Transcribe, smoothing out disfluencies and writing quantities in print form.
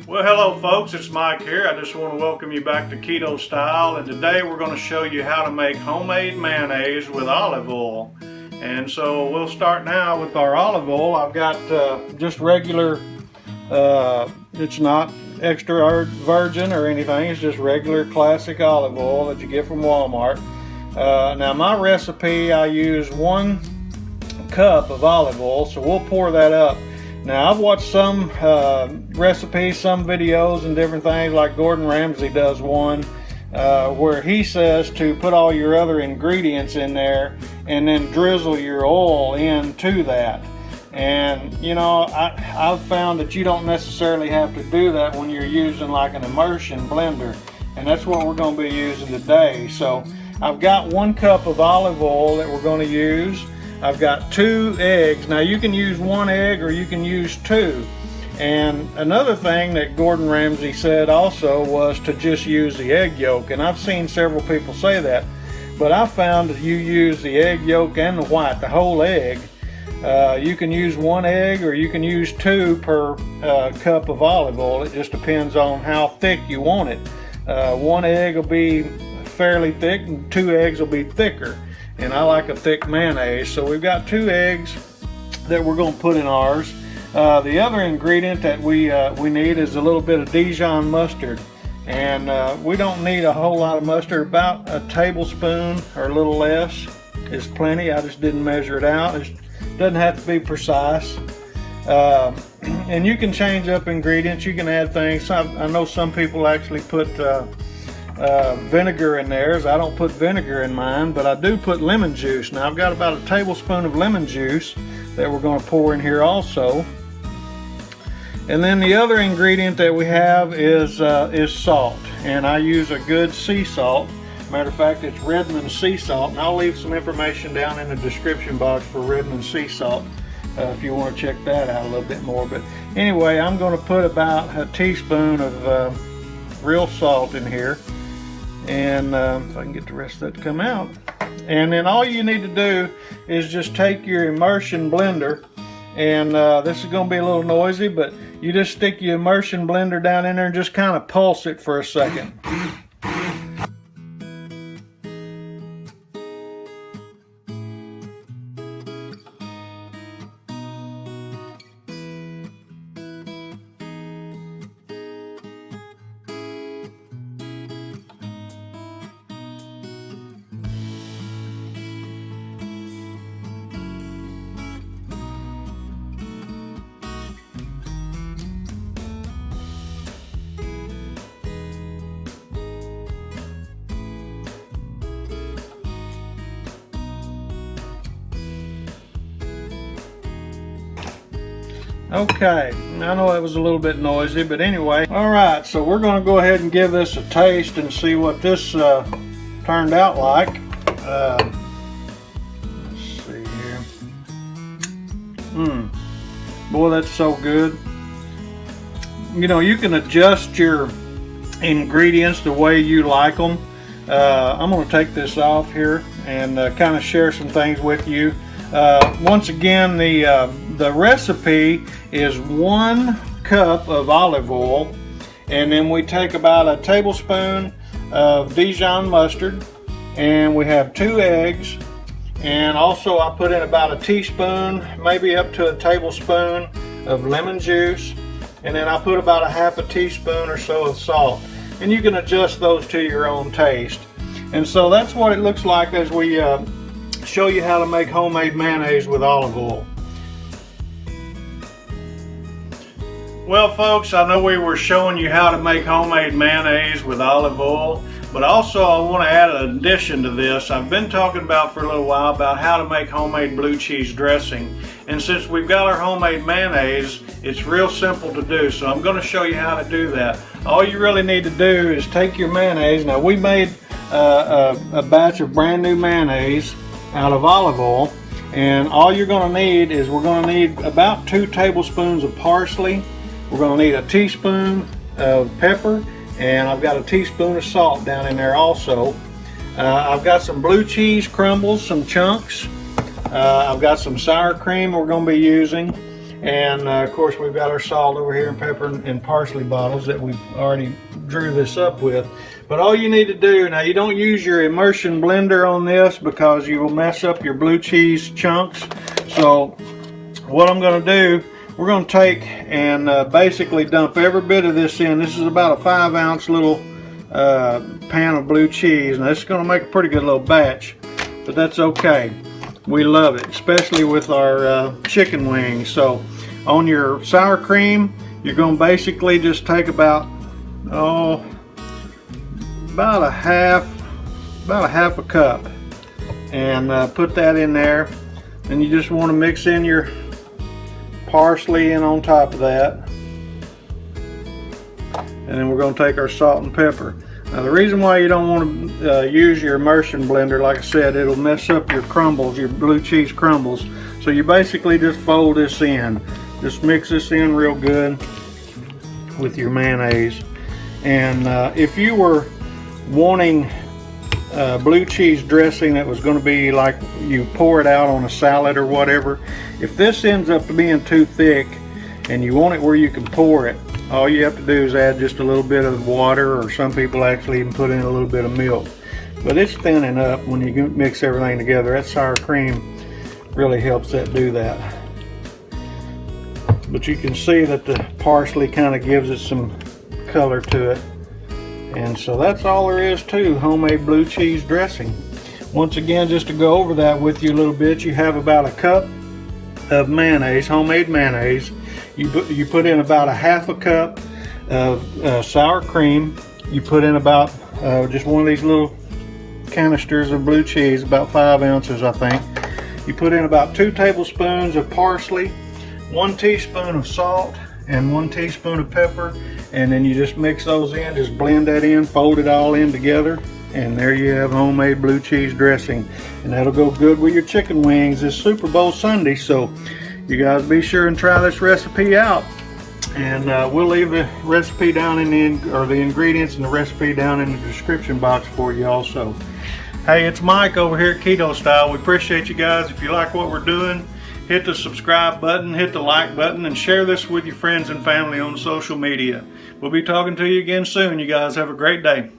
Well, hello folks, it's Mike here. I just want to welcome you back to Keto Style, and today we're going to show you how to make homemade mayonnaise with olive oil. And so we'll start now with our olive oil. I've got just regular, it's not extra virgin or anything, it's just regular classic olive oil that you get from Walmart. Now my recipe, I use 1 cup of olive oil, so we'll pour that up. Now I've watched some recipes, some videos and different things, like Gordon Ramsay does one where he says to put all your other ingredients in there and then drizzle your oil into that. And you know, I've found that you don't necessarily have to do that when you're using like an immersion blender, and that's what we're going to be using today. So I've got 1 cup of olive oil that we're going to use. I've got 2 eggs. Now you can use 1 egg or you can use 2. And another thing that Gordon Ramsay said also was to just use the egg yolk. And I've seen several people say that, but I found that you use the egg yolk and the white, the whole egg. You can use 1 egg or you can use 2 per cup of olive oil. It just depends on how thick you want it. 1 egg will be fairly thick and 2 eggs will be thicker. And I like a thick mayonnaise, so we've got 2 eggs that we're going to put in ours. The other ingredient that we need is a little bit of Dijon mustard, and we don't need a whole lot of mustard. About a tablespoon or a little less is plenty. I just didn't measure it out. It doesn't have to be precise. And you can change up ingredients. You can add things. I know some people actually put vinegar in theirs. I don't put vinegar in mine, but I do put lemon juice. Now I've got about a tablespoon of lemon juice that we're going to pour in here also. And then the other ingredient that we have is salt, and I use a good sea salt. Matter of fact, it's Redmond sea salt, and I'll leave some information down in the description box for Redmond sea salt if you want to check that out a little bit more. But anyway, I'm going to put about a teaspoon of real salt in here. And if I can get the rest of that to come out. And then all you need to do is just take your immersion blender, and this is going to be a little noisy, but you just stick your immersion blender down in there and just kind of pulse it for a second. Okay, I know it was a little bit noisy, but anyway. Alright, so we're going to go ahead and give this a taste and see what this turned out like. Let's see here. Boy, that's so good. You know, you can adjust your ingredients the way you like them. I'm going to take this off here and kind of share some things with you. Once again, the recipe is 1 cup of olive oil, and then we take about a tablespoon of Dijon mustard, and we have 2 eggs, and also I put in about a teaspoon, maybe up to a tablespoon of lemon juice, and then I put about a half a teaspoon or so of salt, and you can adjust those to your own taste. And so that's what it looks like as we show you how to make homemade mayonnaise with olive oil. Well folks, I know we were showing you how to make homemade mayonnaise with olive oil, but also I want to add an addition to this. I've been talking about for a little while about how to make homemade blue cheese dressing, and since we've got our homemade mayonnaise, it's real simple to do, so I'm going to show you how to do that. All you really need to do is take your mayonnaise. Now we made a batch of brand new mayonnaise out of olive oil, and all you're going to need is we're going to need about 2 tablespoons of parsley. We're going to need a teaspoon of pepper, and I've got a teaspoon of salt down in there also. I've got some blue cheese crumbles, some chunks. I've got some sour cream we're going to be using, And of course we've got our salt over here and pepper and parsley bottles that we've already drew this up with. But all you need to do, now you don't use your immersion blender on this because you will mess up your blue cheese chunks. So what I'm going to do, we're going to take and basically dump every bit of this in. This is about a 5-ounce little pan of blue cheese. Now this is going to make a pretty good little batch, but that's okay. We love it, especially with our chicken wings. So on your sour cream, you're going to basically just take about a half a cup and put that in there. And you just want to mix in your parsley in on top of that. And then we're going to take our salt and pepper. Now the reason why you don't want to use your immersion blender, like I said, it'll mess up your crumbles, your blue cheese crumbles. So you basically just fold this in. Just mix this in real good with your mayonnaise. And if you were wanting blue cheese dressing that was going to be like you pour it out on a salad or whatever, if this ends up being too thick and you want it where you can pour it, all you have to do is add just a little bit of water, or some people actually even put in a little bit of milk. But it's thinning up when you mix everything together. That sour cream really helps that do that. But you can see that the parsley kind of gives it some color to it. And so that's all there is to homemade blue cheese dressing. Once again, just to go over that with you a little bit, you have about a cup of mayonnaise, homemade mayonnaise. You put in about a half a cup of sour cream. You put in about just one of these little canisters of blue cheese, about 5 ounces I think. You put in about 2 tablespoons of parsley, 1 teaspoon of salt, and 1 teaspoon of pepper. And then you just mix those in, just blend that in, fold it all in together, and there you have homemade blue cheese dressing. And that'll go good with your chicken wings this Super Bowl Sunday. So you guys be sure and try this recipe out. And we'll leave the recipe down in the ingredients and the recipe down in the description box for you also. Hey, it's Mike over here at Keto Style. We appreciate you guys. If you like what we're doing, hit the subscribe button, hit the like button, and share this with your friends and family on social media. We'll be talking to you again soon. You guys have a great day.